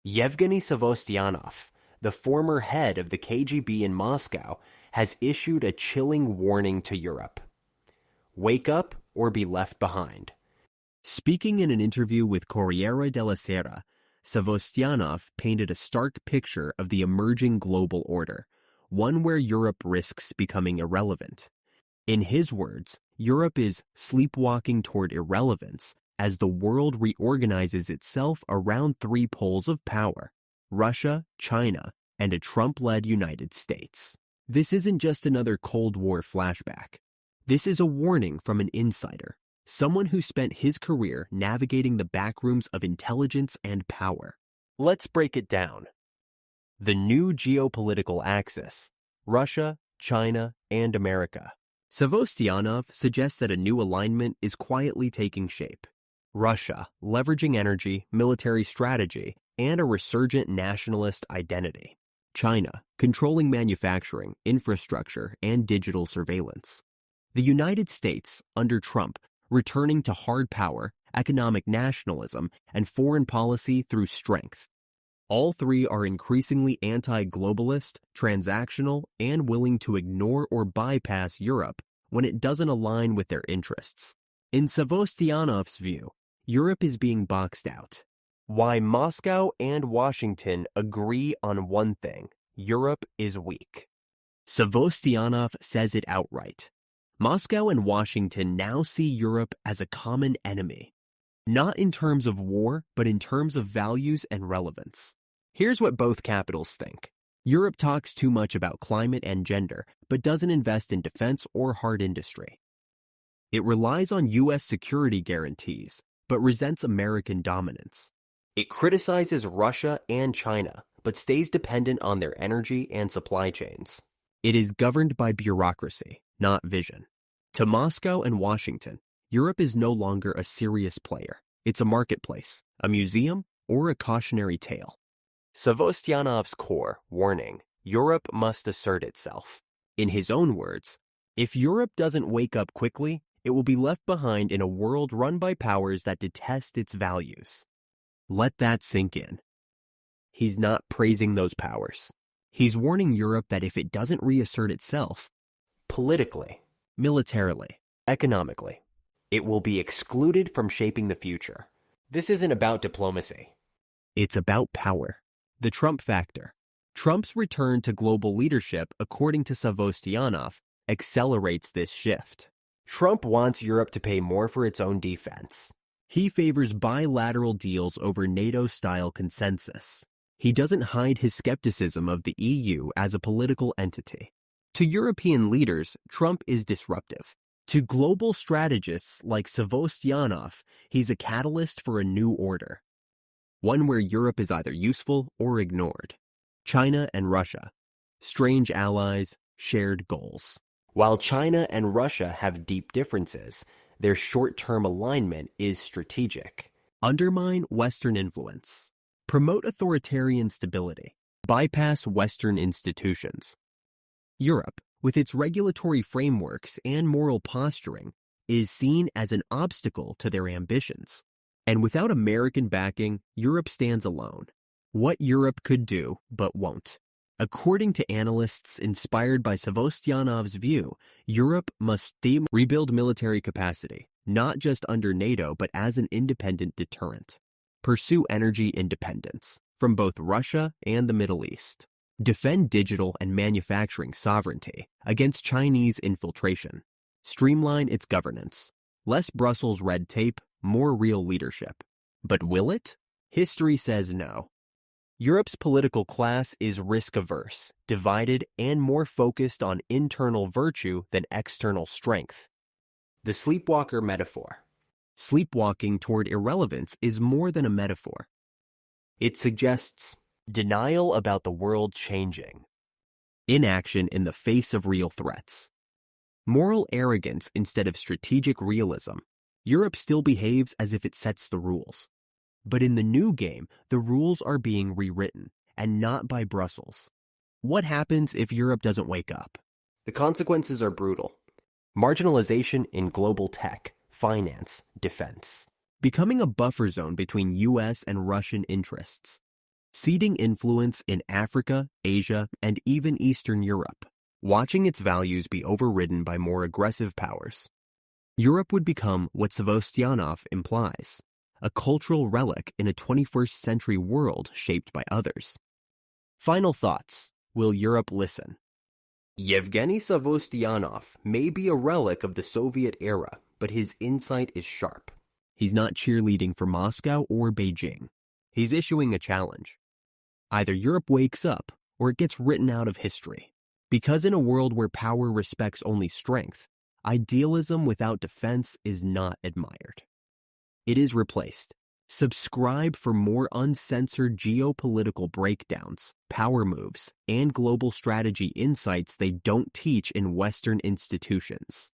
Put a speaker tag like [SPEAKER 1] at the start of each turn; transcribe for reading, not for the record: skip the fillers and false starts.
[SPEAKER 1] Yevgeny Sevostyanov, the former head of the KGB in Moscow, has issued a chilling warning to Europe. Wake up or be left behind. Speaking in an interview with Corriere della Sera, Sevostyanov painted a stark picture of the emerging global order, one where Europe risks becoming irrelevant. In his words, Europe is sleepwalking toward irrelevance as the world reorganizes itself around three poles of power: Russia, China, and a Trump-led United States. This isn't just another Cold War flashback. This is a warning from an insider, someone who spent his career navigating the backrooms of intelligence and power. Let's break it down. The new geopolitical axis: Russia, China, and America. Sevostyanov suggests that a new alignment is quietly taking shape. Russia, leveraging energy, military strategy, and a resurgent nationalist identity. China, controlling manufacturing, infrastructure, and digital surveillance. The United States, under Trump, returning to hard power, economic nationalism, and foreign policy through strength. All three are increasingly anti-globalist, transactional, and willing to ignore or bypass Europe when it doesn't align with their interests. In Sevostyanov's view, Europe is being boxed out. Why Moscow and Washington agree on one thing: Europe is weak. Sevostyanov says it outright. Moscow and Washington now see Europe as a common enemy, not in terms of war, but in terms of values and relevance. Here's what both capitals think. Europe talks too much about climate and gender, but doesn't invest in defense or hard industry. It relies on U.S. security guarantees, but resents American dominance. It criticizes Russia and China, but stays dependent on their energy and supply chains. It is governed by bureaucracy, not vision. To Moscow and Washington, Europe is no longer a serious player. It's a marketplace, a museum, or a cautionary tale. Sevostyanov's core warning: Europe must assert itself. In his own words, if Europe doesn't wake up quickly, it will be left behind in a world run by powers that detest its values. Let that sink in. He's not praising those powers. He's warning Europe that if it doesn't reassert itself, politically, militarily, economically, it will be excluded from shaping the future. This isn't about diplomacy. It's about power. The Trump factor. Trump's return to global leadership, according to Sevostyanov, accelerates this shift. Trump wants Europe to pay more for its own defense. He favors bilateral deals over NATO-style consensus. He doesn't hide his skepticism of the EU as a political entity. To European leaders, Trump is disruptive. To global strategists like Sevostyanov, he's a catalyst for a new order. One where Europe is either useful or ignored. China and Russia. Strange allies, shared goals. While China and Russia have deep differences, their short-term alignment is strategic. Undermine Western influence. Promote authoritarian stability. Bypass Western institutions. Europe, with its regulatory frameworks and moral posturing, is seen as an obstacle to their ambitions. And without American backing, Europe stands alone. What Europe could do, but won't. According to analysts inspired by Sevostyanov's view, Europe must rebuild military capacity, not just under NATO, but as an independent deterrent. Pursue energy independence from both Russia and the Middle East. Defend digital and manufacturing sovereignty against Chinese infiltration. Streamline its governance. Less Brussels red tape, more real leadership. But will it? History says no. Europe's political class is risk-averse, divided, and more focused on internal virtue than external strength. The sleepwalker metaphor. Sleepwalking toward irrelevance is more than a metaphor. It suggests denial about the world changing. Inaction in the face of real threats. Moral arrogance instead of strategic realism. Europe still behaves as if it sets the rules. But in the new game, the rules are being rewritten, and not by Brussels. What happens if Europe doesn't wake up? The consequences are brutal. Marginalization in global tech, finance, defense. Becoming a buffer zone between U.S. and Russian interests. ceding influence in Africa, Asia, and even Eastern Europe, watching its values be overridden by more aggressive powers. Europe would become what Sevostianov implies, a cultural relic in a 21st century world shaped by others. Final thoughts. Will Europe listen? Yevgeny Sevostianov may be a relic of the Soviet era, but his insight is sharp. He's not cheerleading for Moscow or Beijing. He's issuing a challenge. Either Europe wakes up or it gets written out of history. Because in a world where power respects only strength, idealism without defense is not admired. It is replaced. Subscribe for more uncensored geopolitical breakdowns, power moves, and global strategy insights they don't teach in Western institutions.